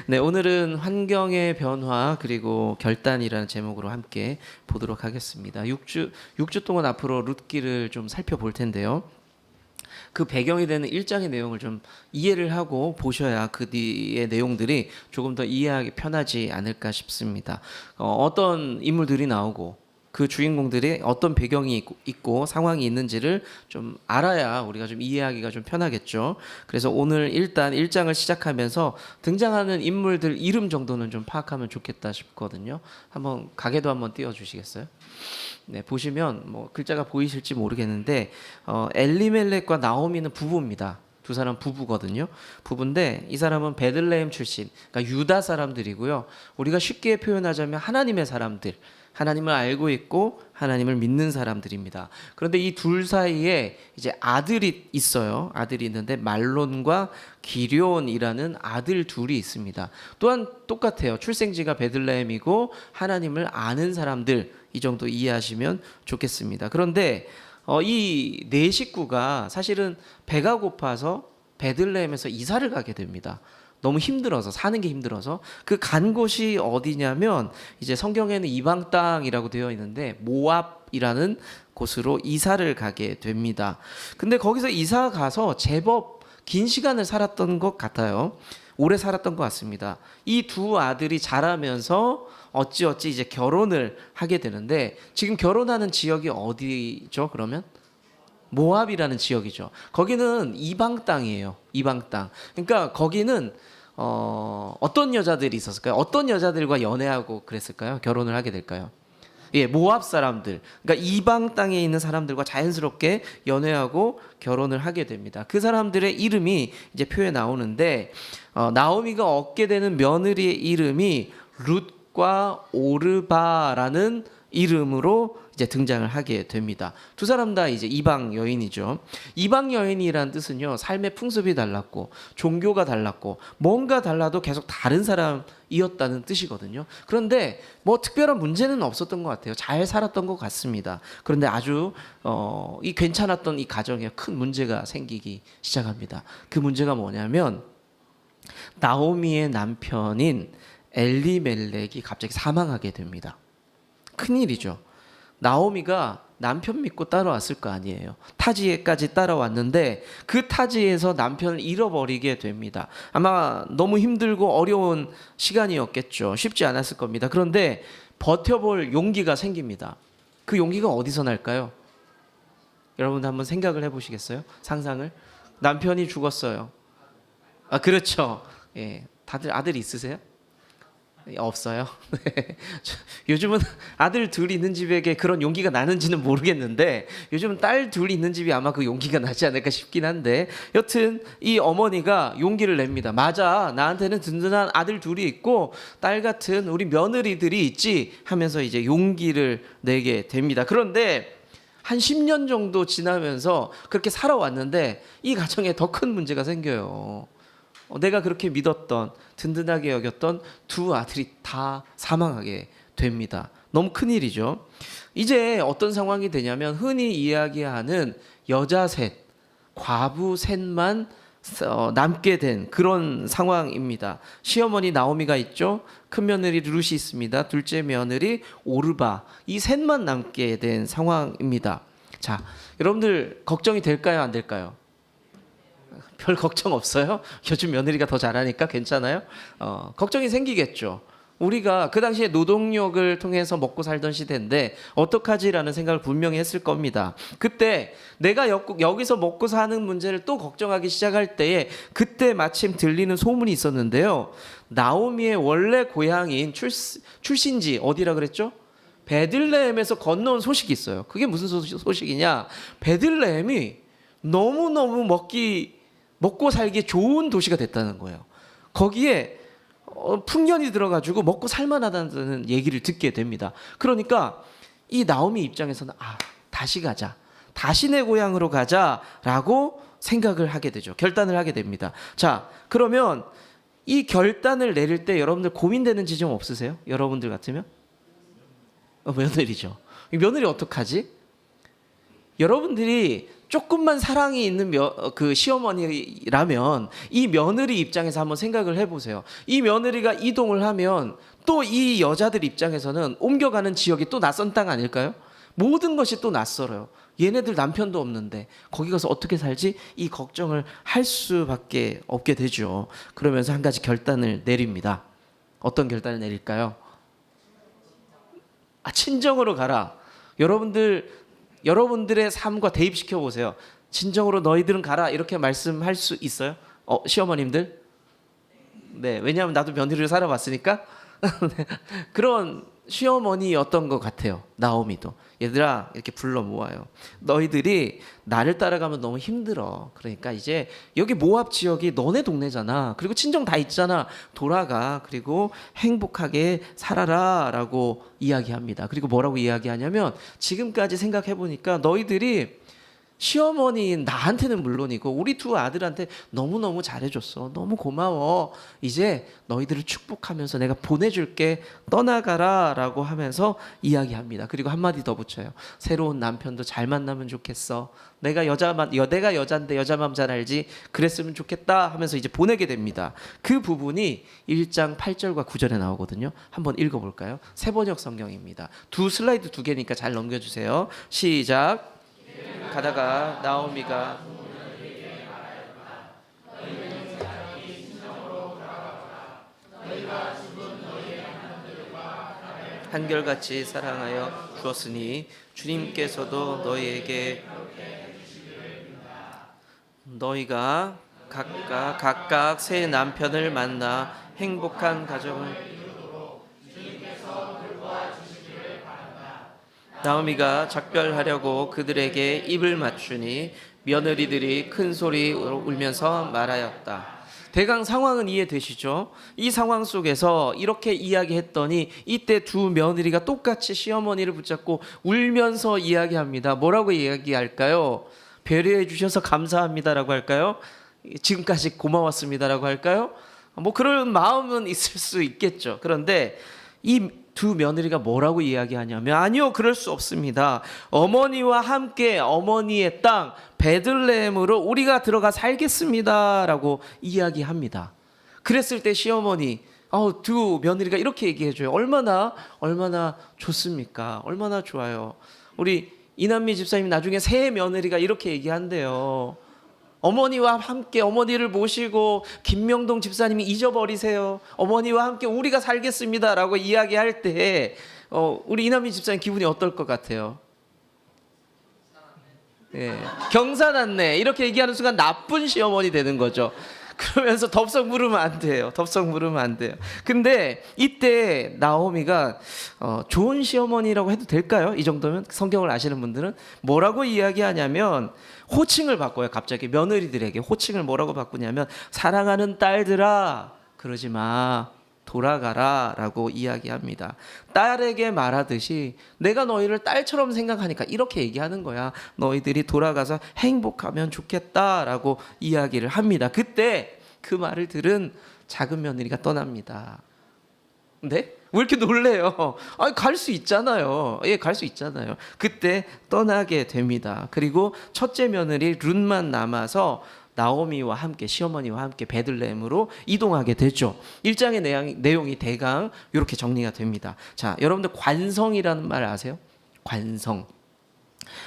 네, 오늘은 환경의 변화 그리고 결단이라는 제목으로 함께 보도록 하겠습니다. 6주 동안 앞으로 룻기를 좀 살펴볼 텐데요. 그 배경이 되는 1장의 내용을 좀 이해를 하고 보셔야 그 뒤의 내용들이 조금 더 이해하기 편하지 않을까 싶습니다. 어떤 인물들이 나오고 그 주인공들이 어떤 배경이 있고 상황이 있는지를 좀 알아야 우리가 좀 이해하기가 좀 편하겠죠. 그래서 오늘 일단 1장을 시작하면서 등장하는 인물들 이름 정도는 좀 파악하면 좋겠다 싶거든요. 한번 가게도 한번 띄워주시겠어요? 네, 보시면 뭐 글자가 보이실지 모르겠는데 엘리멜렉과 나오미는 부부입니다. 두 사람 부부거든요. 부부인데 이 사람은 베들레헴 출신, 그러니까 유다 사람들이고요. 우리가 쉽게 표현하자면 하나님의 사람들, 하나님을 알고 있고 하나님을 믿는 사람들입니다. 그런데 이 둘 사이에 이제 아들이 있어요. 아들이 있는데 말론과 기럧이라는 아들 둘이 있습니다. 또한 똑같아요. 출생지가 베들레헴이고 하나님을 아는 사람들, 이 정도 이해하시면 좋겠습니다. 그런데 이 네 식구가 사실은 배가 고파서 베들레헴에서 이사를 가게 됩니다. 너무 힘들어서, 사는 게 힘들어서. 그 간 곳이 어디냐면 이제 성경에는 이방 땅이라고 되어 있는데 모압이라는 곳으로 이사를 가게 됩니다. 근데 거기서 이사 가서 제법 긴 시간을 살았던 것 같아요. 오래 살았던 것 같습니다. 이 두 아들이 자라면서 어찌어찌 이제 결혼을 하게 되는데, 지금 결혼하는 지역이 어디죠? 그러면 모압이라는 지역이죠. 거기는 이방 땅이에요. 이방 땅. 그러니까 거기는 어떤 여자들이 있었을까요? 어떤 여자들과 연애하고 그랬을까요? 결혼을 하게 될까요? 예, 모압 사람들. 그러니까 이방 땅에 있는 사람들과 자연스럽게 연애하고 결혼을 하게 됩니다. 그 사람들의 이름이 이제 표에 나오는데 나오미가 얻게 되는 며느리의 이름이 룻과 오르바라는 이름으로 이제 등장을 하게 됩니다. 두 사람 다 이제 이방 여인이죠. 이방 여인이란 뜻은요, 삶의 풍습이 달랐고 종교가 달랐고 뭔가 달라도 계속 다른 사람이었다는 뜻이거든요. 그런데 뭐 특별한 문제는 없었던 것 같아요. 잘 살았던 것 같습니다. 그런데 아주 이 괜찮았던 이 가정에 큰 문제가 생기기 시작합니다. 그 문제가 뭐냐면 나오미의 남편인 엘리멜렉이 갑자기 사망하게 됩니다. 큰일이죠. 나오미가 남편 믿고 따라왔을 거 아니에요. 타지에까지 따라왔는데 그 타지에서 남편을 잃어버리게 됩니다. 아마 너무 힘들고 어려운 시간이었겠죠. 쉽지 않았을 겁니다. 그런데 버텨볼 용기가 생깁니다. 그 용기가 어디서 날까요? 여러분 한번 생각을 해보시겠어요? 상상을. 남편이 죽었어요. 아, 그렇죠. 예, 다들 아들 있으세요? 없어요. 네. 요즘은 아들 둘 있는 집에게 그런 용기가 나는지는 모르겠는데 요즘은 딸 둘 있는 집이 아마 그 용기가 나지 않을까 싶긴 한데, 여튼 이 어머니가 용기를 냅니다. 맞아, 나한테는 든든한 아들 둘이 있고 딸 같은 우리 며느리들이 있지 하면서 이제 용기를 내게 됩니다. 그런데 한 10년 정도 지나면서 그렇게 살아왔는데 이 가정에 더 큰 문제가 생겨요. 내가 그렇게 믿었던, 든든하게 여겼던 두 아들이 다 사망하게 됩니다. 너무 큰일이죠. 이제 어떤 상황이 되냐면 흔히 이야기하는 여자 셋, 과부 셋만 남게 된 그런 상황입니다. 시어머니 나오미가 있죠. 큰 며느리 룻이 있습니다. 둘째 며느리 오르바. 이 셋만 남게 된 상황입니다. 자, 여러분들 걱정이 될까요? 안 될까요? 별 걱정 없어요? 요즘 며느리가 더 잘하니까 괜찮아요? 걱정이 생기겠죠. 우리가 그 당시에 노동력을 통해서 먹고 살던 시대인데 어떡하지라는 생각을 분명히 했을 겁니다. 그때 내가 여기서 먹고 사는 문제를 또 걱정하기 시작할 때에 그때 마침 들리는 소문이 있었는데요. 나오미의 원래 고향인 출신지 어디라 그랬죠? 베들레헴에서 건너온 소식이 있어요. 그게 무슨 소식이냐? 베들레헴이 너무너무 먹고 살기 좋은 도시가 됐다는 거예요. 거기에 풍년이 들어가지고 먹고 살만하다는 얘기를 듣게 됩니다. 그러니까 이 나오미 입장에서는 다시 가자, 다시 내 고향으로 가자라고 생각을 하게 되죠. 결단을 하게 됩니다. 자, 그러면 이 결단을 내릴 때 여러분들 고민되는 지점 없으세요? 여러분들 같으면? 며느리죠. 며느리 어떡하지? 여러분들이 조금만 사랑이 있는 그 시어머니라면 이 며느리 입장에서 한번 생각을 해보세요. 이 며느리가 이동을 하면 또 이 여자들 입장에서는 옮겨가는 지역이 또 낯선 땅 아닐까요? 모든 것이 또 낯설어요. 얘네들 남편도 없는데 거기 가서 어떻게 살지? 이 걱정을 할 수밖에 없게 되죠. 그러면서 한 가지 결단을 내립니다. 어떤 결단을 내릴까요? 친정으로 가라. 여러분들의 삶과 대입시켜 보세요. 친정으로 너희들은 가라 이렇게 말씀할 수 있어요? 시어머님들? 네, 왜냐하면 나도 며느리를 살아봤으니까. 그런 시어머니였던 것 같아요. 나오미도. 얘들아 이렇게 불러 모아요. 너희들이 나를 따라가면 너무 힘들어. 그러니까 이제 여기 모압 지역이 너네 동네잖아. 그리고 친정 다 있잖아. 돌아가. 그리고 행복하게 살아라 라고 이야기합니다. 그리고 뭐라고 이야기하냐면 지금까지 생각해 보니까 너희들이 시어머니 나한테는 물론이고 우리 두 아들한테 너무너무 잘해줬어. 너무 고마워. 이제 너희들을 축복하면서 내가 보내줄게. 떠나가라 라고 하면서 이야기합니다. 그리고 한마디 더 붙여요. 새로운 남편도 잘 만나면 좋겠어. 내가 여잔데 여자 마음 잘 알지. 그랬으면 좋겠다 하면서 이제 보내게 됩니다. 그 부분이 1장 8절과 9절에 나오거든요. 한번 읽어볼까요? 새번역 성경입니다. 슬라이드 2개니까 잘 넘겨주세요. 시작. 가다가 나오미가 한결같이 사랑하여 주었으니 주님께서도 너희에게 너희가 각각 새 남편을 만나 행복한 가정을 나오미가 작별하려고 그들에게 입을 맞추니 며느리들이 큰 소리로 울면서 말하였다. 대강 상황은 이해되시죠? 이 상황 속에서 이렇게 이야기했더니 이때 두 며느리가 똑같이 시어머니를 붙잡고 울면서 이야기합니다. 뭐라고 이야기할까요? 배려해 주셔서 감사합니다라고 할까요? 지금까지 고마웠습니다라고 할까요? 뭐 그런 마음은 있을 수 있겠죠. 그런데 이 두 며느리가 뭐라고 이야기하냐면 아니요, 그럴 수 없습니다. 어머니와 함께 어머니의 땅 베들레헴으로 우리가 들어가 살겠습니다라고 이야기합니다. 그랬을 때 시어머니 두 며느리가 이렇게 얘기해줘요. 얼마나 좋습니까? 얼마나 좋아요. 우리 이남미 집사님이 나중에 새 며느리가 이렇게 얘기한대요. 어머니와 함께 어머니를 모시고 김명동 집사님이 잊어버리세요. 어머니와 함께 우리가 살겠습니다라고 이야기할 때 우리 이남미 집사님 기분이 어떨 것 같아요? 예, 경사났네 이렇게 얘기하는 순간 나쁜 시어머니 되는 거죠. 그러면서 덥석 물으면 안 돼요. 근데 이때 나오미가 좋은 시어머니라고 해도 될까요? 이 정도면 성경을 아시는 분들은 뭐라고 이야기하냐면 호칭을 바꿔요. 갑자기 며느리들에게 호칭을 뭐라고 바꾸냐면 사랑하는 딸들아 그러지 마. 돌아가라 라고 이야기합니다. 딸에게 말하듯이 내가 너희를 딸처럼 생각하니까 이렇게 얘기하는 거야. 너희들이 돌아가서 행복하면 좋겠다라고 이야기를 합니다. 그때 그 말을 들은 작은 며느리가 떠납니다. 네? 왜 이렇게 놀래요? 갈 수 있잖아요. 갈 수 있잖아요. 그때 떠나게 됩니다. 그리고 첫째 며느리 룻만 남아서 나오미와 함께 시어머니와 함께 베들레헴으로 이동하게 되죠. 1장의 내용이 대강 이렇게 정리가 됩니다. 자, 여러분들 관성이라는 말 아세요? 관성.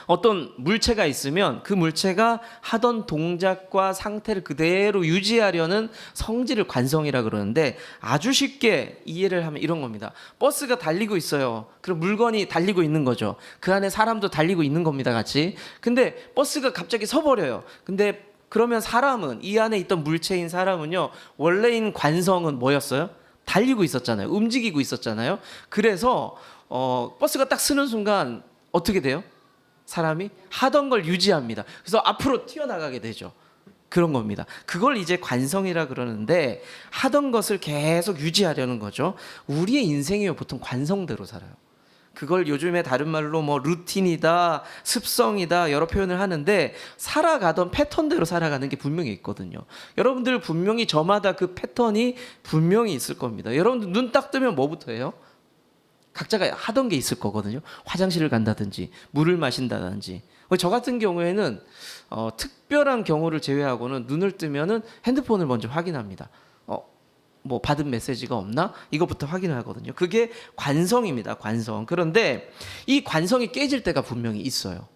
어떤 물체가 있으면 그 물체가 하던 동작과 상태를 그대로 유지하려는 성질을 관성이라 그러는데 아주 쉽게 이해를 하면 이런 겁니다. 버스가 달리고 있어요. 그럼 물건이 달리고 있는 거죠. 그 안에 사람도 달리고 있는 겁니다, 같이. 근데 버스가 갑자기 서버려요. 근데 그러면 사람은 이 안에 있던 물체인 사람은요 원래인 관성은 뭐였어요? 달리고 있었잖아요. 움직이고 있었잖아요. 그래서 버스가 딱 서는 순간 어떻게 돼요? 사람이 하던 걸 유지합니다. 그래서 앞으로 튀어나가게 되죠. 그런 겁니다. 그걸 이제 관성이라 그러는데 하던 것을 계속 유지하려는 거죠. 우리의 인생이요 보통 관성대로 살아요. 그걸 요즘에 다른 말로 뭐 루틴이다, 습성이다 여러 표현을 하는데 살아가던 패턴대로 살아가는 게 분명히 있거든요. 여러분들 분명히 저마다 그 패턴이 분명히 있을 겁니다. 여러분들 눈 딱 뜨면 뭐부터 해요? 각자가 하던 게 있을 거거든요. 화장실을 간다든지 물을 마신다든지. 저 같은 경우에는 특별한 경우를 제외하고는 눈을 뜨면은 핸드폰을 먼저 확인합니다. 뭐 받은 메시지가 없나? 이것부터 확인을 하거든요. 그게 관성입니다. 관성. 그런데 이 관성이 깨질 때가 분명히 있어요.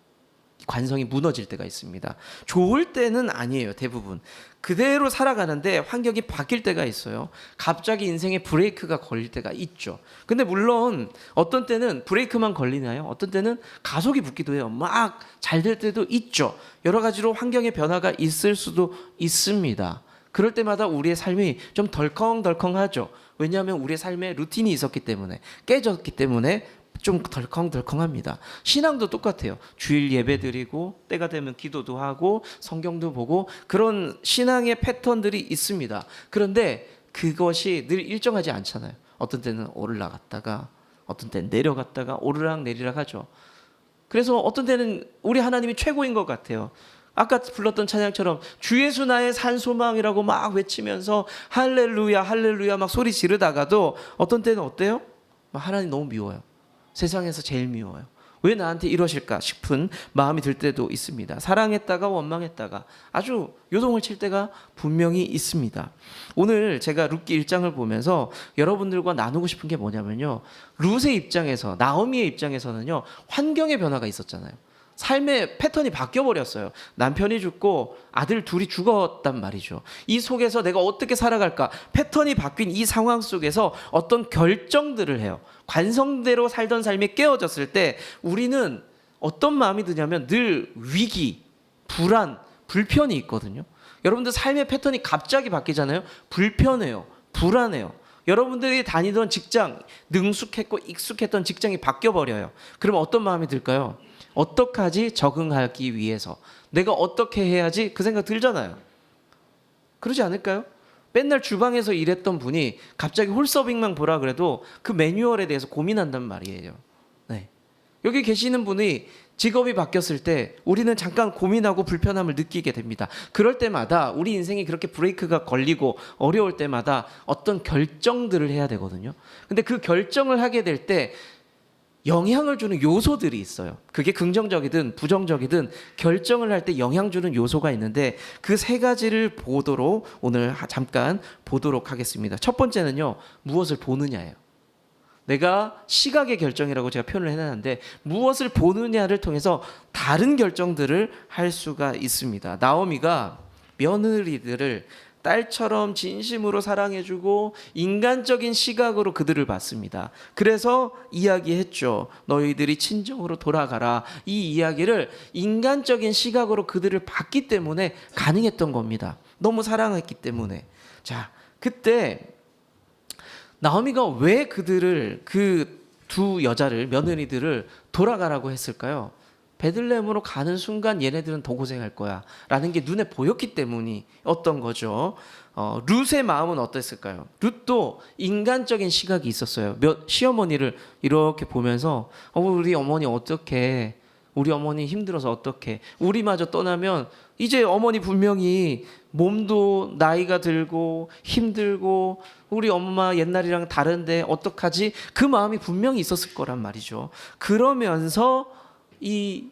관성이 무너질 때가 있습니다. 좋을 때는 아니에요. 대부분 그대로 살아가는데 환경이 바뀔 때가 있어요. 갑자기 인생에 브레이크가 걸릴 때가 있죠. 근데 물론 어떤 때는 브레이크만 걸리나요? 어떤 때는 가속이 붙기도 해요. 막 잘 될 때도 있죠. 여러 가지로 환경의 변화가 있을 수도 있습니다. 그럴 때마다 우리의 삶이 좀 덜컹덜컹하죠. 왜냐하면 우리의 삶에 루틴이 있었기 때문에, 깨졌기 때문에 좀 덜컹덜컹합니다. 신앙도 똑같아요. 주일 예배 드리고 때가 되면 기도도 하고 성경도 보고 그런 신앙의 패턴들이 있습니다. 그런데 그것이 늘 일정하지 않잖아요. 어떤 때는 올라갔다가 어떤 때는 내려갔다가 오르락 내리락 하죠. 그래서 어떤 때는 우리 하나님이 최고인 것 같아요. 아까 불렀던 찬양처럼 주 예수 나의 산 소망이라고 막 외치면서 할렐루야 할렐루야 막 소리 지르다가도 어떤 때는 어때요? 하나님 너무 미워요. 세상에서 제일 미워요. 왜 나한테 이러실까 싶은 마음이 들 때도 있습니다. 사랑했다가 원망했다가 아주 요동을 칠 때가 분명히 있습니다. 오늘 제가 룻기 1장을 보면서 여러분들과 나누고 싶은 게 뭐냐면요, 룻의 입장에서, 나오미의 입장에서는요, 환경의 변화가 있었잖아요. 삶의 패턴이 바뀌어버렸어요. 남편이 죽고 아들 둘이 죽었단 말이죠. 이 속에서 내가 어떻게 살아갈까, 패턴이 바뀐 이 상황 속에서 어떤 결정들을 해요. 관성대로 살던 삶이 깨어졌을 때 우리는 어떤 마음이 드냐면 늘 위기, 불안, 불편이 있거든요. 여러분들 삶의 패턴이 갑자기 바뀌잖아요. 불편해요. 불안해요. 여러분들이 다니던 직장, 능숙했고 익숙했던 직장이 바뀌어버려요. 그럼 어떤 마음이 들까요? 어떡하지? 적응하기 위해서 내가 어떻게 해야지? 그 생각 들잖아요. 그러지 않을까요? 맨날 주방에서 일했던 분이 갑자기 홀서빙만 보라 그래도 그 매뉴얼에 대해서 고민한단 말이에요. 네. 여기 계시는 분이 직업이 바뀌었을 때 우리는 잠깐 고민하고 불편함을 느끼게 됩니다. 그럴 때마다 우리 인생이 그렇게 브레이크가 걸리고 어려울 때마다 어떤 결정들을 해야 되거든요. 근데 그 결정을 하게 될 때 영향을 주는 요소들이 있어요. 그게 긍정적이든 부정적이든 결정을 할 때 영향 주는 요소가 있는데 그 세 가지를 보도록 오늘 잠깐 보도록 하겠습니다. 첫 번째는요, 무엇을 보느냐예요. 내가 시각의 결정이라고 제가 표현을 해놨는데 무엇을 보느냐를 통해서 다른 결정들을 할 수가 있습니다. 나오미가 며느리들을 딸처럼 진심으로 사랑해주고 인간적인 시각으로 그들을 봤습니다. 그래서 이야기했죠. 너희들이 친정으로 돌아가라. 이 이야기를 인간적인 시각으로 그들을 봤기 때문에 가능했던 겁니다. 너무 사랑했기 때문에. 자, 그때 나오미가 왜 그들을, 그 두 여자를, 며느리들을 돌아가라고 했을까요? 베들레헴으로 가는 순간 얘네들은 더 고생할 거야 라는 게 눈에 보였기 때문이었던 거죠. 룻의 마음은 어땠을까요? 룻도 인간적인 시각이 있었어요. 시어머니를 이렇게 보면서 우리 어머니 어떡해, 우리 어머니 힘들어서 어떡해, 우리마저 떠나면 이제 어머니 분명히 몸도 나이가 들고 힘들고 우리 엄마 옛날이랑 다른데 어떡하지? 그 마음이 분명히 있었을 거란 말이죠. 그러면서 이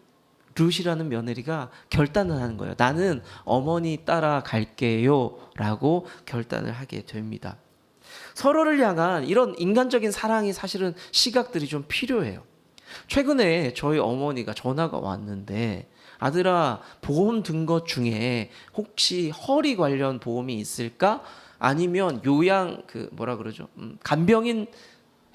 룻이라는 며느리가 결단을 하는 거예요. 나는 어머니 따라갈게요 라고 결단을 하게 됩니다. 서로를 향한 이런 인간적인 사랑이 사실은 시각들이 좀 필요해요. 최근에 저희 어머니가 전화가 왔는데, 아들아, 보험 든 것 중에 혹시 허리 관련 보험이 있을까? 아니면 요양 간병인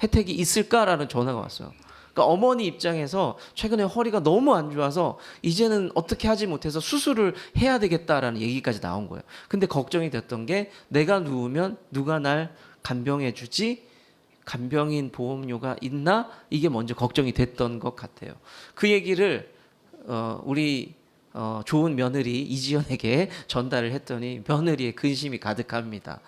혜택이 있을까라는 전화가 왔어요. 그러니까 어머니 입장에서 최근에 허리가 너무 안 좋아서 이제는 어떻게 하지 못해서 수술을 해야 되겠다라는 얘기까지 나온 거예요. 근데 걱정이 됐던 게, 내가 누우면 누가 날 간병해 주지? 간병인 보험료가 있나? 이게 먼저 걱정이 됐던 것 같아요. 그 얘기를 우리 좋은 며느리 이지연에게 전달을 했더니 며느리의 근심이 가득합니다.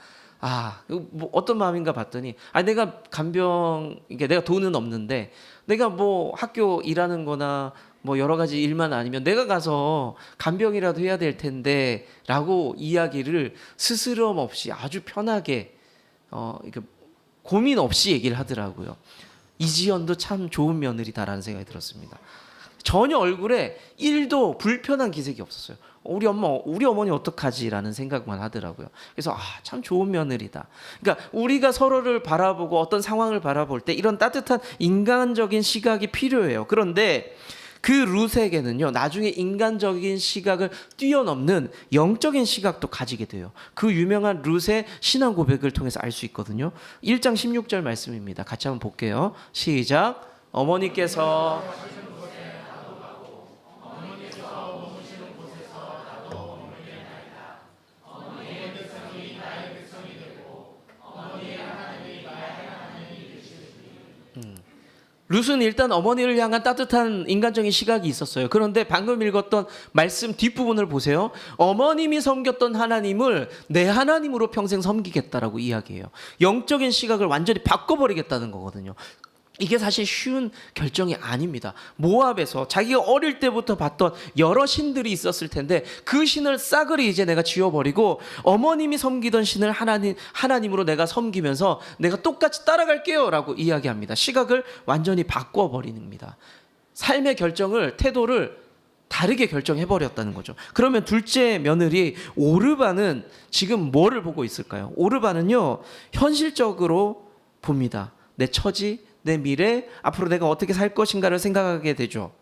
뭐 어떤 마음인가 봤더니, 내가 내가 돈은 없는데 내가 뭐 학교 일하는 거나 뭐 여러 가지 일만 아니면 내가 가서 간병이라도 해야 될 텐데 라고 이야기를 스스럼 없이 아주 편하게 고민 없이 얘기를 하더라고요. 이지연도 참 좋은 며느리다라는 생각이 들었습니다. 전혀 얼굴에 1도 불편한 기색이 없었어요. 우리 어머니 어떡하지라는 생각만 하더라고요. 그래서 참 좋은 며느리다. 그러니까 우리가 서로를 바라보고 어떤 상황을 바라볼 때 이런 따뜻한 인간적인 시각이 필요해요. 그런데 그 룻에게는요, 나중에 인간적인 시각을 뛰어넘는 영적인 시각도 가지게 돼요. 그 유명한 룻의 신앙 고백을 통해서 알 수 있거든요. 1장 16절 말씀입니다. 같이 한번 볼게요. 시작. 어머니께서 룻은 일단 어머니를 향한 따뜻한 인간적인 시각이 있었어요. 그런데 방금 읽었던 말씀 뒷부분을 보세요. 어머님이 섬겼던 하나님을 내 하나님으로 평생 섬기겠다라고 이야기해요. 영적인 시각을 완전히 바꿔버리겠다는 거거든요. 이게 사실 쉬운 결정이 아닙니다. 모압에서 자기가 어릴 때부터 봤던 여러 신들이 있었을 텐데 그 신을 싸그리 이제 내가 지워버리고 어머님이 섬기던 신을 하나님으로 내가 섬기면서 내가 똑같이 따라갈게요 라고 이야기합니다. 시각을 완전히 바꿔버립니다. 삶의 결정을, 태도를 다르게 결정해버렸다는 거죠. 그러면 둘째 며느리 오르바는 지금 뭐를 보고 있을까요? 오르바는요, 현실적으로 봅니다. 내 처지, 내 미래, 앞으로 내가 어떻게 살 것인가를 생각하게 되죠.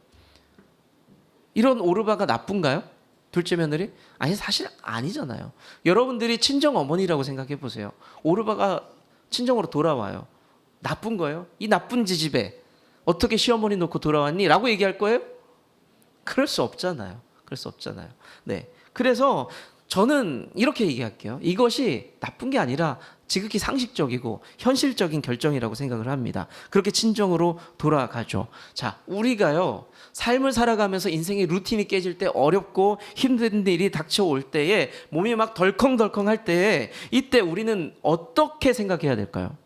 이런 오르바가 나쁜가요? 둘째 며느리? 아니, 사실 아니잖아요. 여러분들이 친정 어머니라고 생각해 보세요. 오르바가 친정으로 돌아와요. 나쁜 거예요? 이 나쁜 지집애 어떻게 시어머니 놓고 돌아왔니? 라고 얘기할 거예요? 그럴 수 없잖아요. 그럴 수 없잖아요. 네. 그래서 저는 이렇게 얘기할게요. 이것이 나쁜 게 아니라 지극히 상식적이고 현실적인 결정이라고 생각을 합니다. 그렇게 친정으로 돌아가죠. 자, 우리가요, 삶을 살아가면서 인생의 루틴이 깨질 때, 어렵고 힘든 일이 닥쳐올 때에 몸이 막 덜컹덜컹 할 때에 이때 우리는 어떻게 생각해야 될까요?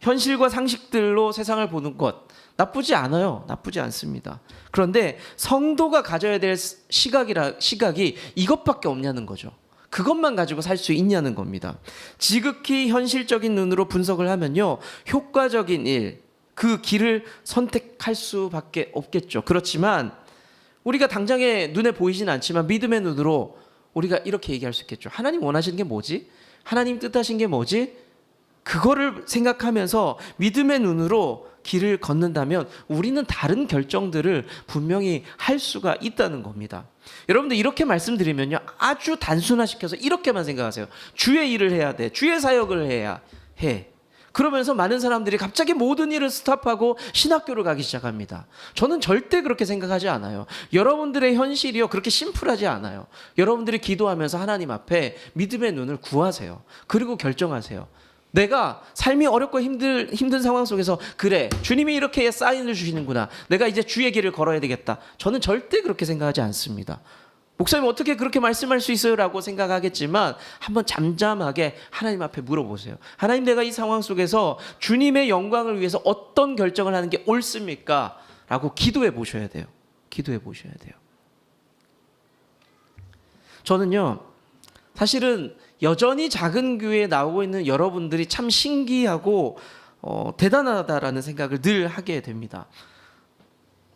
현실과 상식들로 세상을 보는 것 나쁘지 않아요. 나쁘지 않습니다. 그런데 성도가 가져야 될 시각이 이것밖에 없냐는 거죠. 그것만 가지고 살 수 있냐는 겁니다. 지극히 현실적인 눈으로 분석을 하면요, 효과적인 일, 그 길을 선택할 수밖에 없겠죠. 그렇지만 우리가 당장에 눈에 보이진 않지만 믿음의 눈으로 우리가 이렇게 얘기할 수 있겠죠. 하나님 원하시는 게 뭐지? 하나님 뜻하신 게 뭐지? 그거를 생각하면서 믿음의 눈으로 길을 걷는다면 우리는 다른 결정들을 분명히 할 수가 있다는 겁니다. 여러분들 이렇게 말씀드리면요, 아주 단순화시켜서 이렇게만 생각하세요. 주의 일을 해야 돼. 주의 사역을 해야 해. 그러면서 많은 사람들이 갑자기 모든 일을 스탑하고 신학교를 가기 시작합니다. 저는 절대 그렇게 생각하지 않아요. 여러분들의 현실이요, 그렇게 심플하지 않아요. 여러분들이 기도하면서 하나님 앞에 믿음의 눈을 구하세요. 그리고 결정하세요. 내가 삶이 어렵고 힘든 상황 속에서 그래, 주님이 이렇게 사인을 주시는구나, 내가 이제 주의 길을 걸어야 되겠다. 저는 절대 그렇게 생각하지 않습니다. 목사님 어떻게 그렇게 말씀할 수 있어요? 라고 생각하겠지만 한번 잠잠하게 하나님 앞에 물어보세요. 하나님, 내가 이 상황 속에서 주님의 영광을 위해서 어떤 결정을 하는 게 옳습니까? 라고 기도해 보셔야 돼요. 기도해 보셔야 돼요. 저는요, 사실은 여전히 작은 교회에 나오고 있는 여러분들이 참 신기하고 대단하다라는 생각을 늘 하게 됩니다.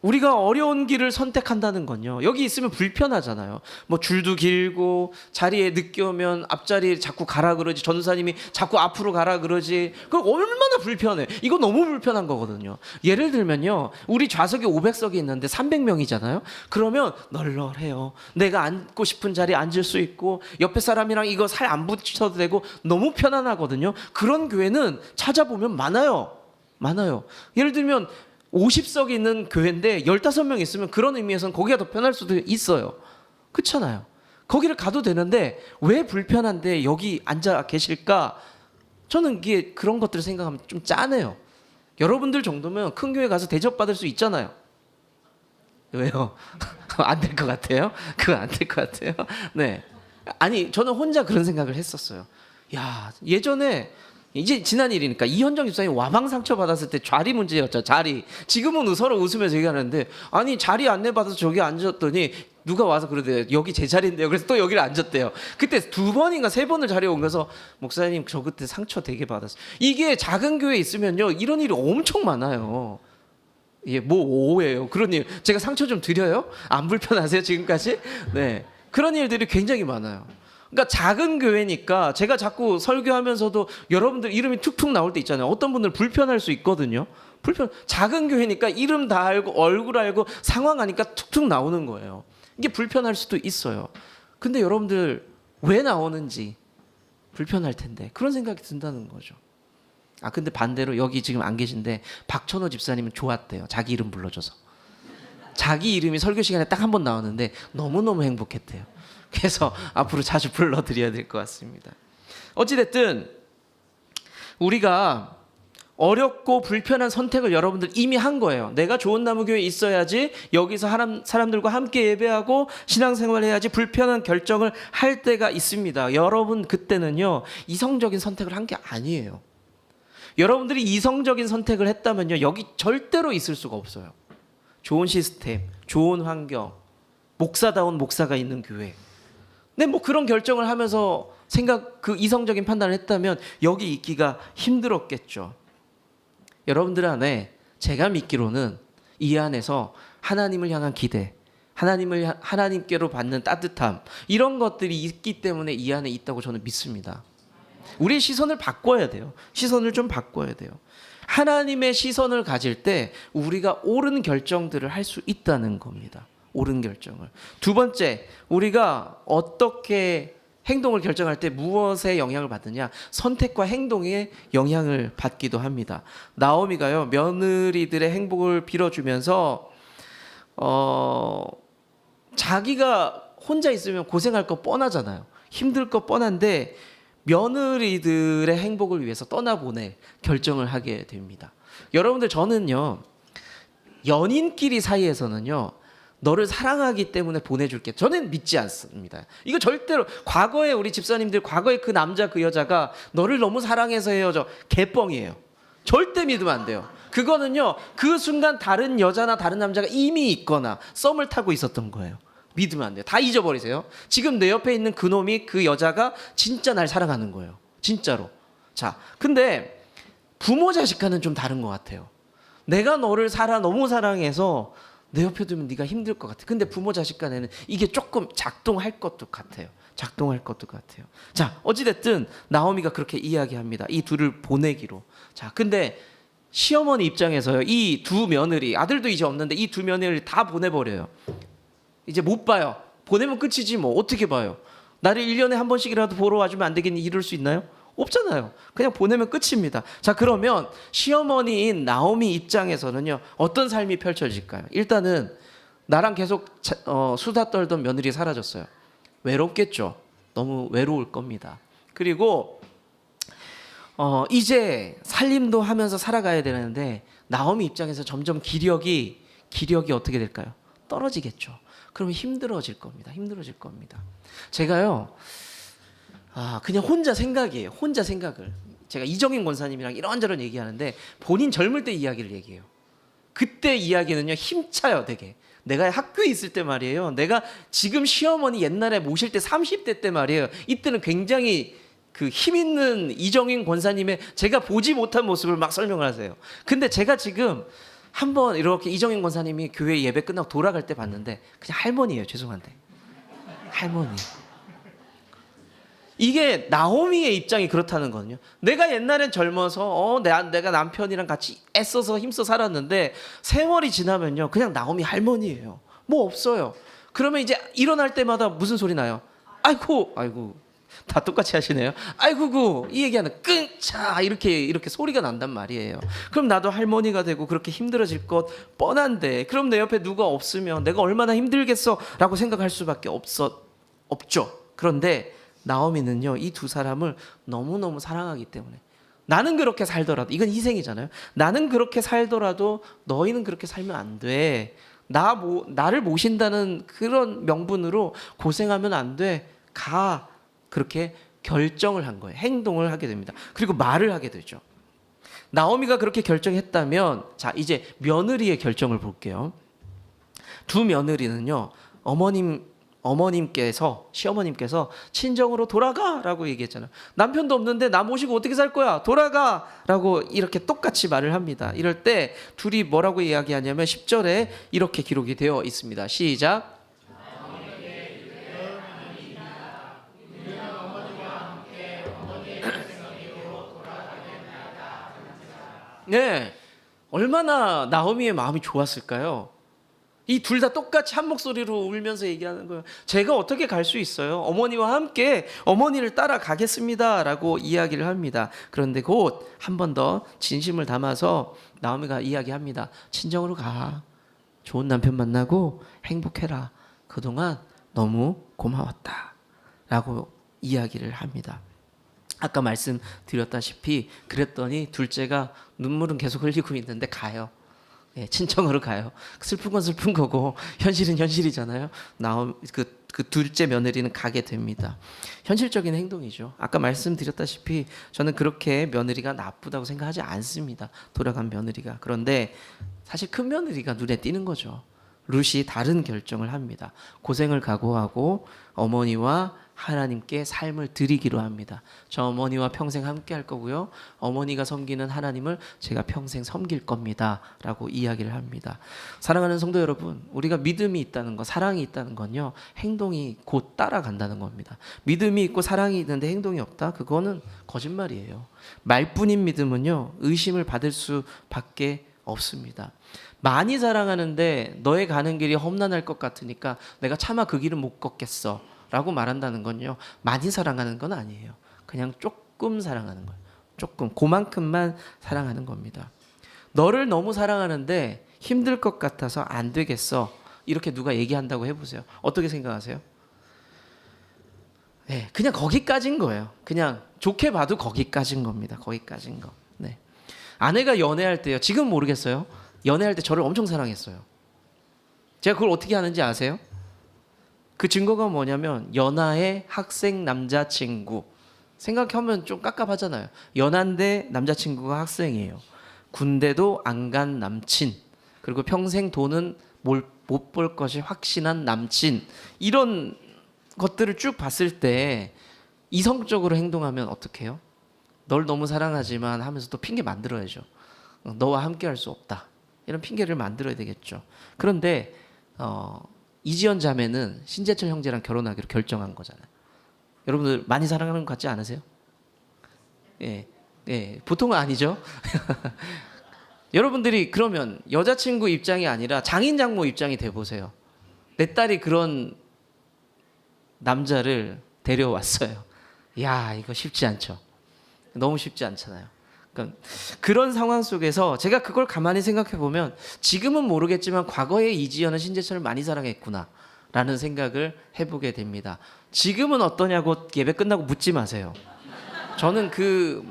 우리가 어려운 길을 선택한다는 건요, 여기 있으면 불편하잖아요. 뭐 줄도 길고 자리에 늦게 오면 앞자리에 자꾸 가라 그러지, 전도사님이 자꾸 앞으로 가라 그러지. 그럼 얼마나 불편해. 이거 너무 불편한 거거든요. 예를 들면요, 우리 좌석이 500석이 있는데 300명이잖아요. 그러면 널널해요. 내가 앉고 싶은 자리에 앉을 수 있고 옆에 사람이랑 이거 살 안 붙여도 되고 너무 편안하거든요. 그런 교회는 찾아보면 많아요. 예를 들면 50석이 있는 교회인데 15명 있으면 그런 의미에서는 거기가 더 편할 수도 있어요. 그렇잖아요. 거기를 가도 되는데 왜 불편한데 여기 앉아 계실까? 저는 이게 그런 것들을 생각하면 좀 짠해요. 여러분들 정도면 큰 교회 가서 대접받을 수 있잖아요. 왜요? 안 될 것 같아요? 그건 안 될 것 같아요? 네. 아니, 저는 혼자 그런 생각을 했었어요. 야, 예전에 이제 지난 일이니까 이현정 집사님 와방 상처 받았을 때 자리 문제였죠. 자리. 지금은 서로 웃으면서 얘기하는데 아니 자리 안내 받아서 저기 앉았더니 누가 와서 그러대요. 여기 제 자리인데요. 그래서 또 여기를 앉았대요. 그때 2번인가 3번을 자리에 옮겨서 목사님 저 그때 상처 되게 받았어요. 이게 작은 교회에 있으면요 이런 일이 엄청 많아요. 예, 뭐 오해요. 그런 일 제가 상처 좀 드려요? 안 불편하세요 지금까지? 네, 그런 일들이 굉장히 많아요. 그러니까 작은 교회니까 제가 자꾸 설교하면서도 여러분들 이름이 툭툭 나올 때 있잖아요. 어떤 분들 불편할 수 있거든요. 작은 교회니까 이름 다 알고 얼굴 알고 상황 아니까 툭툭 나오는 거예요. 이게 불편할 수도 있어요. 근데 여러분들 왜 나오는지 불편할 텐데 그런 생각이 든다는 거죠. 아 근데 반대로 여기 지금 안 계신데 박천호 집사님은 좋았대요. 자기 이름 불러줘서. 자기 이름이 설교 시간에 딱 한 번 나오는데 너무너무 행복했대요. 그래서 앞으로 자주 불러드려야 될 것 같습니다. 어찌됐든 우리가 어렵고 불편한 선택을 여러분들 이미 한 거예요. 내가 좋은 나무 교회에 있어야지, 여기서 사람들과 함께 예배하고 신앙생활을 해야지, 불편한 결정을 할 때가 있습니다. 여러분 그때는요 이성적인 선택을 한 게 아니에요. 여러분들이 이성적인 선택을 했다면요 여기 절대로 있을 수가 없어요. 좋은 시스템, 좋은 환경, 목사다운 목사가 있는 교회. 근데 뭐 그런 결정을 하면서 그 이성적인 판단을 했다면 여기 있기가 힘들었겠죠. 여러분들 안에 제가 믿기로는 이 안에서 하나님을 향한 기대, 하나님께로 받는 따뜻함, 이런 것들이 있기 때문에 이 안에 있다고 저는 믿습니다. 우리의 시선을 바꿔야 돼요. 시선을 좀 바꿔야 돼요. 하나님의 시선을 가질 때 우리가 옳은 결정들을 할 수 있다는 겁니다. 옳은 결정을. 두 번째, 우리가 어떻게 행동을 결정할 때 무엇에 영향을 받느냐? 선택과 행동에 영향을 받기도 합니다. 나오미가요 며느리들의 행복을 빌어주면서 자기가 혼자 있으면 고생할 거 뻔하잖아요. 힘들 거 뻔한데 며느리들의 행복을 위해서 떠나보낼 결정을 하게 됩니다. 여러분들 저는요 연인끼리 사이에서는요 너를 사랑하기 때문에 보내줄게, 저는 믿지 않습니다. 이거 절대로. 과거에 우리 집사님들, 과거에 그 남자 그 여자가 너를 너무 사랑해서 헤어져, 개뻥이에요. 절대 믿으면 안 돼요. 그거는요 그 순간 다른 여자나 다른 남자가 이미 있거나 썸을 타고 있었던 거예요. 믿으면 안 돼요. 다 잊어버리세요. 지금 내 옆에 있는 그 놈이, 그 여자가 진짜 날 사랑하는 거예요. 진짜로. 자, 근데 부모 자식과는 좀 다른 것 같아요. 내가 너를 너무 사랑해서 내 옆에 두면 네가 힘들 것 같아. 근데 부모 자식 간에는 이게 조금 작동할 것도 같아요. 자, 어찌됐든 나오미가 그렇게 이야기합니다. 이 둘을 보내기로. 자, 근데 시어머니 입장에서요 이 두 며느리, 아들도 이제 없는데 이 두 며느리를 다 보내버려요. 이제 못 봐요. 보내면 끝이지 뭐. 어떻게 봐요? 나를 1년에 한 번씩이라도 보러 와주면 안 되겠니? 이럴 수 있나요? 없잖아요. 그냥 보내면 끝입니다. 자, 그러면 시어머니인 나오미 입장에서는요 어떤 삶이 펼쳐질까요? 일단은 나랑 계속 수다 떨던 며느리 사라졌어요. 외롭겠죠. 너무 외로울 겁니다. 그리고 이제 살림도 하면서 살아가야 되는데 나오미 입장에서 점점 기력이 어떻게 될까요? 떨어지겠죠. 그러면 힘들어질 겁니다. 제가요 그냥 혼자 생각이에요. 제가 이정인 권사님이랑 이런저런 얘기하는데 본인 젊을 때 이야기를 얘기해요. 그때 이야기는요 힘차요 되게. 내가 학교에 있을 때 말이에요. 내가 지금 시어머니 옛날에 모실 때 30대 때 말이에요. 이때는 굉장히 그 힘 있는 이정인 권사님의 제가 보지 못한 모습을 막 설명을 하세요. 근데 제가 지금 한번 이렇게 이정인 권사님이 교회 예배 끝나고 돌아갈 때 봤는데 그냥 할머니예요. 죄송한데 할머니. 이게 나오미의 입장이 그렇다는 거거든요. 내가 옛날엔 젊어서 내가 남편이랑 같이 애써서 힘써 살았는데 세월이 지나면요 그냥 나오미 할머니예요. 뭐 없어요. 그러면 이제 일어날 때마다 무슨 소리 나요? 아이고 다 똑같이 하시네요. 아이고 이 얘기하는 끙차 이렇게 소리가 난단 말이에요. 그럼 나도 할머니가 되고 그렇게 힘들어질 것 뻔한데, 그럼 내 옆에 누가 없으면 내가 얼마나 힘들겠어라고 생각할 수밖에 없죠. 그런데 나오미는요 이 두 사람을 너무너무 사랑하기 때문에, 나는 그렇게 살더라도, 이건 희생이잖아요. 나는 그렇게 살더라도 너희는 그렇게 살면 안 돼. 나를 모신다는 그런 명분으로 고생하면 안 돼. 그렇게 결정을 한 거예요. 행동을 하게 됩니다. 그리고 말을 하게 되죠. 나오미가 그렇게 결정했다면, 자, 이제 며느리의 결정을 볼게요. 두 며느리는요, 시어머님께서 친정으로 돌아가라고 얘기했잖아요. 남편도 없는데 나 모시고 어떻게 살 거야? 돌아가라고 이렇게 똑같이 말을 합니다. 이럴 때 둘이 뭐라고 이야기하냐면 10절에 이렇게 기록이 되어 있습니다. 시작. 네, 얼마나 나오미의 마음이 좋았을까요? 이 둘 다 똑같이 한 목소리로 울면서 얘기하는 거예요. 제가 어떻게 갈 수 있어요? 어머니와 함께 어머니를 따라가겠습니다라고 이야기를 합니다. 그런데 곧 한 번 더 진심을 담아서 나오미가 이야기합니다. 친정으로 가. 좋은 남편 만나고 행복해라. 그동안 너무 고마웠다. 라고 이야기를 합니다. 아까 말씀드렸다시피 그랬더니 둘째가 눈물은 계속 흘리고 있는데 가요. 예, 친정으로 가요. 슬픈 건 슬픈 거고 현실은 현실이잖아요. 그 둘째 며느리는 가게 됩니다. 현실적인 행동이죠. 아까 말씀드렸다시피 저는 그렇게 며느리가 나쁘다고 생각하지 않습니다. 돌아간 며느리가. 그런데 사실 큰 며느리가 눈에 띄는 거죠. 룻이 다른 결정을 합니다. 고생을 각오하고 어머니와 하나님께 삶을 드리기로 합니다. 저 어머니와 평생 함께 할 거고요. 어머니가 섬기는 하나님을 제가 평생 섬길 겁니다. 라고 이야기를 합니다. 사랑하는 성도 여러분, 우리가 믿음이 있다는 것, 사랑이 있다는 건요, 행동이 곧 따라간다는 겁니다. 믿음이 있고 사랑이 있는데 행동이 없다? 그거는 거짓말이에요. 말뿐인 믿음은요, 의심을 받을 수밖에 없습니다. 많이 사랑하는데 너의 가는 길이 험난할 것 같으니까 내가 차마 그 길은 못 걷겠어 라고 말한다는 건요, 많이 사랑하는 건 아니에요. 그냥 조금 사랑하는 거예요. 조금, 그만큼만 사랑하는 겁니다. 너를 너무 사랑하는데 힘들 것 같아서 안 되겠어, 이렇게 누가 얘기한다고 해보세요. 어떻게 생각하세요? 네, 그냥 거기까지인 거예요. 그냥 좋게 봐도 거기까지인 겁니다. 거기까지인 거. 네. 아내가 연애할 때요, 지금 모르겠어요. 연애할 때 저를 엄청 사랑했어요. 제가 그걸 어떻게 하는지 아세요? 그 증거가 뭐냐면 연하의 학생 남자친구. 생각하면 좀 깝깝하잖아요. 연한데 남자친구가 학생이에요. 군대도 안 간 남친. 그리고 평생 돈은 못 벌 것이 확신한 남친. 이런 것들을 쭉 봤을 때 이성적으로 행동하면 어떻게 해요? 널 너무 사랑하지만 하면서 또 핑계 만들어야죠. 너와 함께 할 수 없다. 이런 핑계를 만들어야 되겠죠. 그런데 이지연 자매는 신재철 형제랑 결혼하기로 결정한 거잖아요. 여러분들 많이 사랑하는 것 같지 않으세요? 예, 예, 보통은 아니죠. 여러분들이 그러면 여자친구 입장이 아니라 장인 장모 입장이 돼 보세요. 내 딸이 그런 남자를 데려왔어요. 야, 이거 쉽지 않죠. 너무 쉽지 않잖아요. 그러니까 그런 상황 속에서 제가 그걸 가만히 생각해 보면 지금은 모르겠지만 과거에 이지연은 신재철을 많이 사랑했구나 라는 생각을 해보게 됩니다. 지금은 어떠냐고 예배 끝나고 묻지 마세요. 저는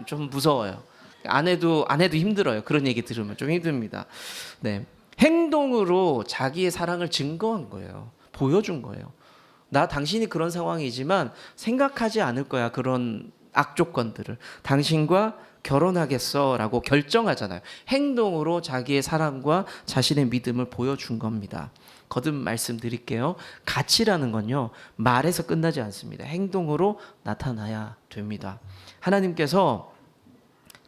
좀 무서워요. 아내도 힘들어요. 그런 얘기 들으면 좀 힘듭니다. 네, 행동으로 자기의 사랑을 증거한 거예요. 보여준 거예요. 나 당신이 그런 상황이지만 생각하지 않을 거야. 그런 악조건들을. 당신과 결혼하겠어라고 결정하잖아요. 행동으로 자기의 사랑과 자신의 믿음을 보여준 겁니다. 거듭 말씀드릴게요. 가치라는 건요, 말에서 끝나지 않습니다. 행동으로 나타나야 됩니다. 하나님께서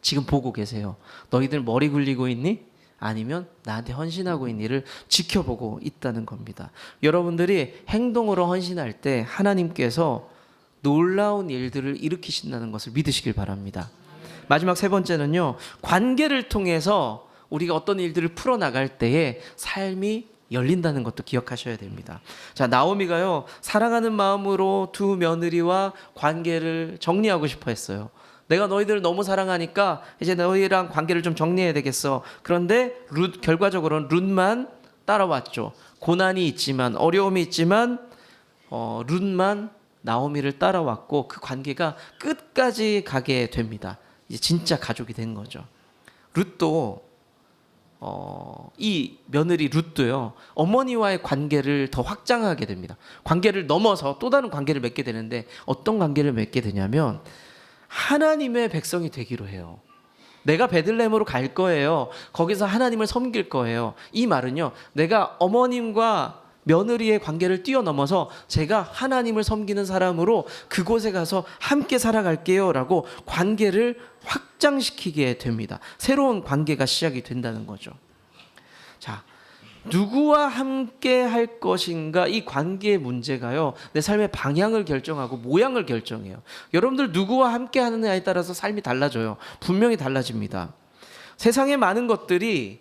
지금 보고 계세요. 너희들 머리 굴리고 있니? 아니면 나한테 헌신하고 있니를 지켜보고 있다는 겁니다. 여러분들이 행동으로 헌신할 때 하나님께서 놀라운 일들을 일으키신다는 것을 믿으시길 바랍니다. 마지막 세 번째는요, 관계를 통해서 우리가 어떤 일들을 풀어나갈 때에 삶이 열린다는 것도 기억하셔야 됩니다. 자, 나오미가요, 사랑하는 마음으로 두 며느리와 관계를 정리하고 싶어 했어요. 내가 너희들을 너무 사랑하니까 이제 너희랑 관계를 좀 정리해야 되겠어. 그런데 결과적으로는 룻만 따라왔죠. 고난이 있지만, 어려움이 있지만 룻만 나오미를 따라왔고 그 관계가 끝까지 가게 됩니다. 이제 진짜 가족이 된 거죠. 룻도 이 며느리 룻도요, 어머니와의 관계를 더 확장하게 됩니다. 관계를 넘어서 또 다른 관계를 맺게 되는데, 어떤 관계를 맺게 되냐면 하나님의 백성이 되기로 해요. 내가 베들레헴으로 갈 거예요. 거기서 하나님을 섬길 거예요. 이 말은요, 내가 어머님과 며느리의 관계를 뛰어넘어서 제가 하나님을 섬기는 사람으로 그곳에 가서 함께 살아갈게요 라고 관계를 확장시키게 됩니다. 새로운 관계가 시작이 된다는 거죠. 자, 누구와 함께 할 것인가, 이 관계의 문제가요, 내 삶의 방향을 결정하고 모양을 결정해요. 여러분들 누구와 함께 하느냐에 따라서 삶이 달라져요. 분명히 달라집니다. 세상의 많은 것들이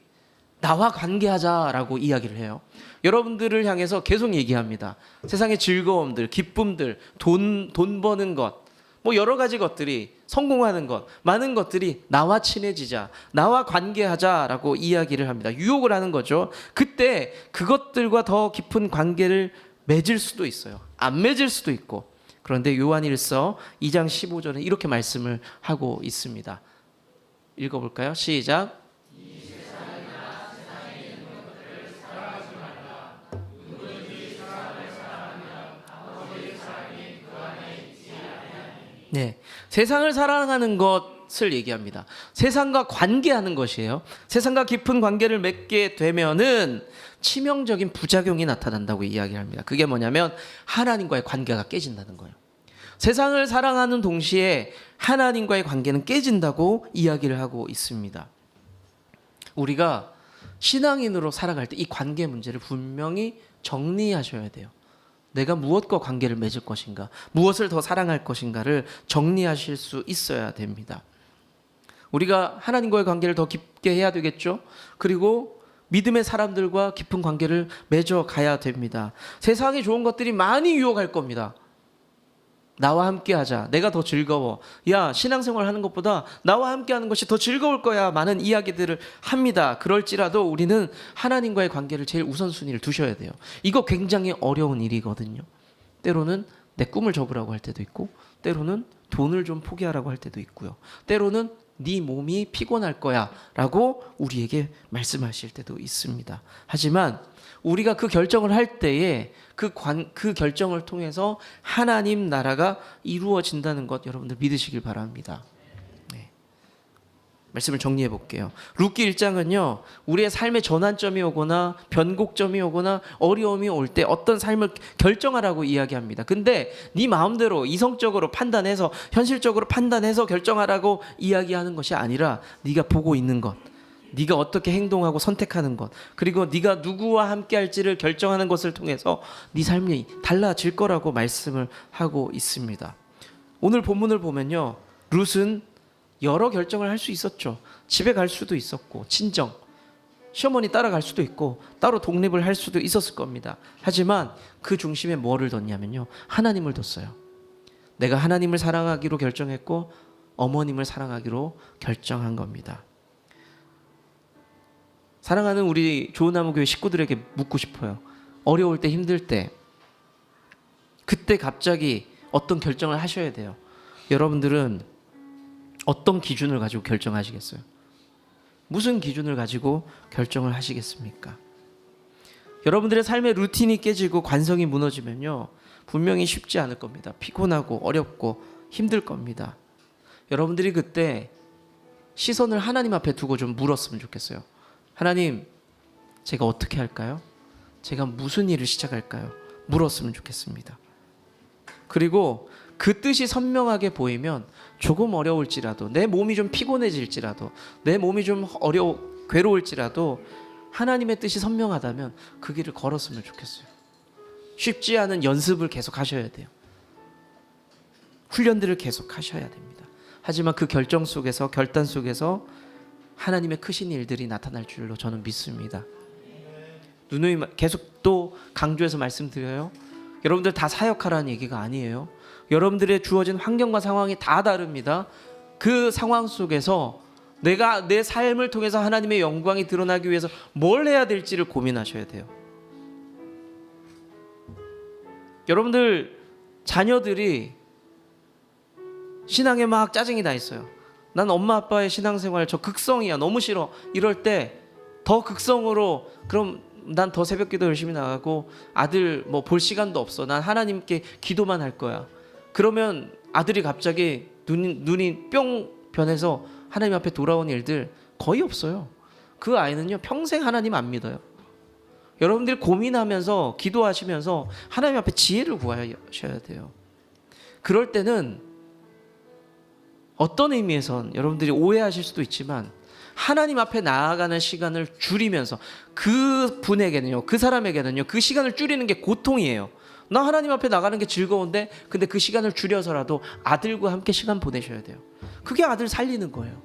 나와 관계하자라고 이야기를 해요. 여러분들을 향해서 계속 얘기합니다. 세상의 즐거움들, 기쁨들, 돈 버는 것, 뭐 여러 가지 것들이, 성공하는 것, 많은 것들이 나와 친해지자, 나와 관계하자라고 이야기를 합니다. 유혹을 하는 거죠. 그때 그것들과 더 깊은 관계를 맺을 수도 있어요. 안 맺을 수도 있고. 그런데 요한일서 2장 15절에 이렇게 말씀을 하고 있습니다. 읽어볼까요? 시작. 네, 세상을 사랑하는 것을 얘기합니다. 세상과 관계하는 것이에요. 세상과 깊은 관계를 맺게 되면은 치명적인 부작용이 나타난다고 이야기합니다. 그게 뭐냐면 하나님과의 관계가 깨진다는 거예요. 세상을 사랑하는 동시에 하나님과의 관계는 깨진다고 이야기를 하고 있습니다. 우리가 신앙인으로 살아갈 때 이 관계 문제를 분명히 정리하셔야 돼요. 내가 무엇과 관계를 맺을 것인가, 무엇을 더 사랑할 것인가를 정리하실 수 있어야 됩니다. 우리가 하나님과의 관계를 더 깊게 해야 되겠죠. 그리고 믿음의 사람들과 깊은 관계를 맺어 가야 됩니다. 세상에 좋은 것들이 많이 유혹할 겁니다. 나와 함께 하자, 내가 더 즐거워, 야, 신앙생활 하는 것보다 나와 함께 하는 것이 더 즐거울 거야, 많은 이야기들을 합니다. 그럴지라도 우리는 하나님과의 관계를 제일 우선순위를 두셔야 돼요. 이거 굉장히 어려운 일이거든요. 때로는 내 꿈을 접으라고 할 때도 있고, 때로는 돈을 좀 포기하라고 할 때도 있고요. 때로는 네 몸이 피곤할 거야 라고 우리에게 말씀하실 때도 있습니다. 하지만 우리가 그 결정을 할 때에 그 결정을 통해서 하나님 나라가 이루어진다는 것 여러분들 믿으시길 바랍니다. 네. 말씀을 정리해 볼게요. 룻기 1장은요, 우리의 삶의 전환점이 오거나 변곡점이 오거나 어려움이 올 때 어떤 삶을 결정하라고 이야기합니다. 근데 네 마음대로 이성적으로 판단해서, 현실적으로 판단해서 결정하라고 이야기하는 것이 아니라 네가 보고 있는 것, 네가 어떻게 행동하고 선택하는 것, 그리고 네가 누구와 함께 할지를 결정하는 것을 통해서 네 삶이 달라질 거라고 말씀을 하고 있습니다. 오늘 본문을 보면요, 룻은 여러 결정을 할 수 있었죠. 집에 갈 수도 있었고, 친정, 시어머니 따라갈 수도 있고, 따로 독립을 할 수도 있었을 겁니다. 하지만 그 중심에 뭐를 뒀냐면요, 하나님을 뒀어요. 내가 하나님을 사랑하기로 결정했고 어머님을 사랑하기로 결정한 겁니다. 사랑하는 우리 좋은나무교회 식구들에게 묻고 싶어요. 어려울 때, 힘들 때, 그때 갑자기 어떤 결정을 하셔야 돼요. 여러분들은 어떤 기준을 가지고 결정하시겠어요? 무슨 기준을 가지고 결정을 하시겠습니까? 여러분들의 삶의 루틴이 깨지고 관성이 무너지면요, 분명히 쉽지 않을 겁니다. 피곤하고 어렵고 힘들 겁니다. 여러분들이 그때 시선을 하나님 앞에 두고 좀 물었으면 좋겠어요. 하나님, 제가 어떻게 할까요? 제가 무슨 일을 시작할까요? 물었으면 좋겠습니다. 그리고 그 뜻이 선명하게 보이면 조금 어려울지라도, 내 몸이 좀 피곤해질지라도, 내 몸이 좀 괴로울지라도 하나님의 뜻이 선명하다면 그 길을 걸었으면 좋겠어요. 쉽지 않은 연습을 계속 하셔야 돼요. 훈련들을 계속 하셔야 됩니다. 하지만 그 결정 속에서, 결단 속에서 하나님의 크신 일들이 나타날 줄로 저는 믿습니다. 누누이 계속 또 강조해서 말씀드려요. 여러분들 다 사역하라는 얘기가 아니에요. 여러분들의 주어진 환경과 상황이 다 다릅니다. 그 상황 속에서 내가 내 삶을 통해서 하나님의 영광이 드러나기 위해서 뭘 해야 될지를 고민하셔야 돼요. 여러분들 자녀들이 신앙에 막 짜증이 나 있어요. 난 엄마 아빠의 신앙생활 저 극성이야, 너무 싫어, 이럴 때 더 극성으로 그럼 난 더 새벽기도 열심히 나가고 아들 뭐 볼 시간도 없어. 난 하나님께 기도만 할 거야. 그러면 아들이 갑자기 눈이 뿅 변해서 하나님 앞에 돌아온 일들 거의 없어요. 그 아이는요 평생 하나님 안 믿어요. 여러분들이 고민하면서 기도하시면서 하나님 앞에 지혜를 구하셔야 돼요. 그럴 때는 어떤 의미에선 여러분들이 오해하실 수도 있지만 하나님 앞에 나아가는 시간을 줄이면서 그 분에게는요, 그 사람에게는요, 그 시간을 줄이는 게 고통이에요. 나 하나님 앞에 나가는 게 즐거운데 근데 그 시간을 줄여서라도 아들과 함께 시간 보내셔야 돼요. 그게 아들 살리는 거예요.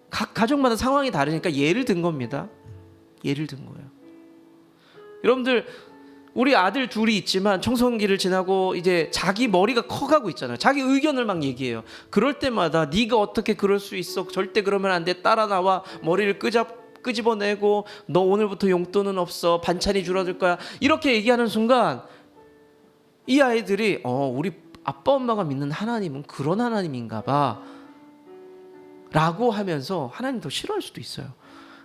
각 가족마다 상황이 다르니까 예를 든 겁니다. 예를 든 거예요. 여러분들 우리 아들 둘이 있지만 청소년기를 지나고 이제 자기 머리가 커가고 있잖아요. 자기 의견을 막 얘기해요. 그럴 때마다 네가 어떻게 그럴 수 있어? 절대 그러면 안 돼. 따라 나와. 머리를 끄집어내고 너 오늘부터 용돈은 없어. 반찬이 줄어들 거야. 이렇게 얘기하는 순간 이 아이들이 우리 아빠 엄마가 믿는 하나님은 그런 하나님인가 봐 라고 하면서 하나님 더 싫어할 수도 있어요.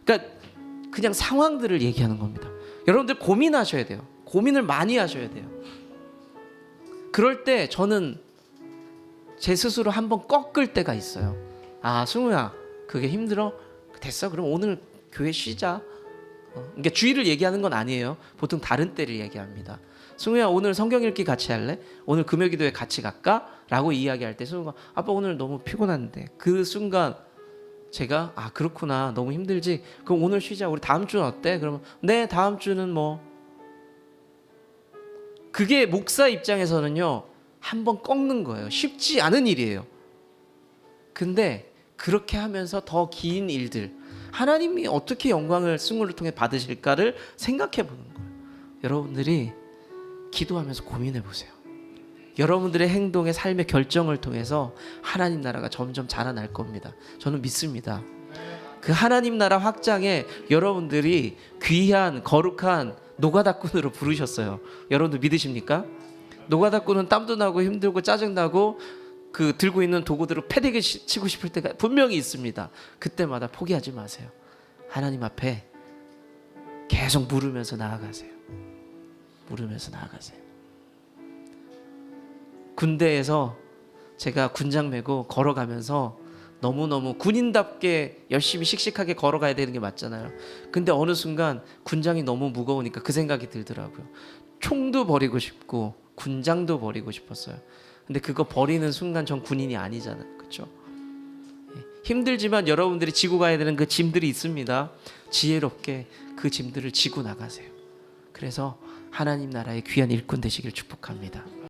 그러니까 그냥 상황들을 얘기하는 겁니다. 여러분들 고민하셔야 돼요. 고민을 많이 하셔야 돼요. 그럴 때 저는 제 스스로 한번 꺾을 때가 있어요. 아, 승우야, 그게 힘들어? 됐어. 그럼 오늘 교회 쉬자. 그러니까 주일을 얘기하는 건 아니에요. 보통 다른 때를 얘기합니다. 승우야, 오늘 성경 읽기 같이 할래? 오늘 금요기도회 같이 갈까? 라고 이야기할 때 승우가 아빠 오늘 너무 피곤한데 그 순간 제가 그렇구나 너무 힘들지? 그럼 오늘 쉬자. 우리 다음 주는 어때? 그러면 네 다음 주는 뭐 그게 목사 입장에서는요 한번 꺾는 거예요. 쉽지 않은 일이에요. 근데 그렇게 하면서 더 긴 일들 하나님이 어떻게 영광을 승우를 통해 받으실까를 생각해 보는 거예요. 여러분들이 기도하면서 고민해 보세요. 여러분들의 행동의 삶의 결정을 통해서 하나님 나라가 점점 자라날 겁니다. 저는 믿습니다. 그 하나님 나라 확장에 여러분들이 귀한 거룩한 노가다꾼으로 부르셨어요. 여러분들 믿으십니까? 노가다꾼은 땀도 나고 힘들고 짜증나고 그 들고 있는 도구들을 패대기 치고 싶을 때가 분명히 있습니다. 그때마다 포기하지 마세요. 하나님 앞에 계속 물으면서 나아가세요. 물으면서 나아가세요. 군대에서 제가 군장 메고 걸어가면서 너무너무 군인답게 열심히 씩씩하게 걸어가야 되는 게 맞잖아요. 근데 어느 순간 군장이 너무 무거우니까 그 생각이 들더라고요. 총도 버리고 싶고 군장도 버리고 싶었어요. 근데 그거 버리는 순간 전 군인이 아니잖아요. 그렇죠? 힘들지만 여러분들이 지고 가야 되는 그 짐들이 있습니다. 지혜롭게 그 짐들을 지고 나가세요. 그래서 하나님 나라의 귀한 일꾼 되시길 축복합니다.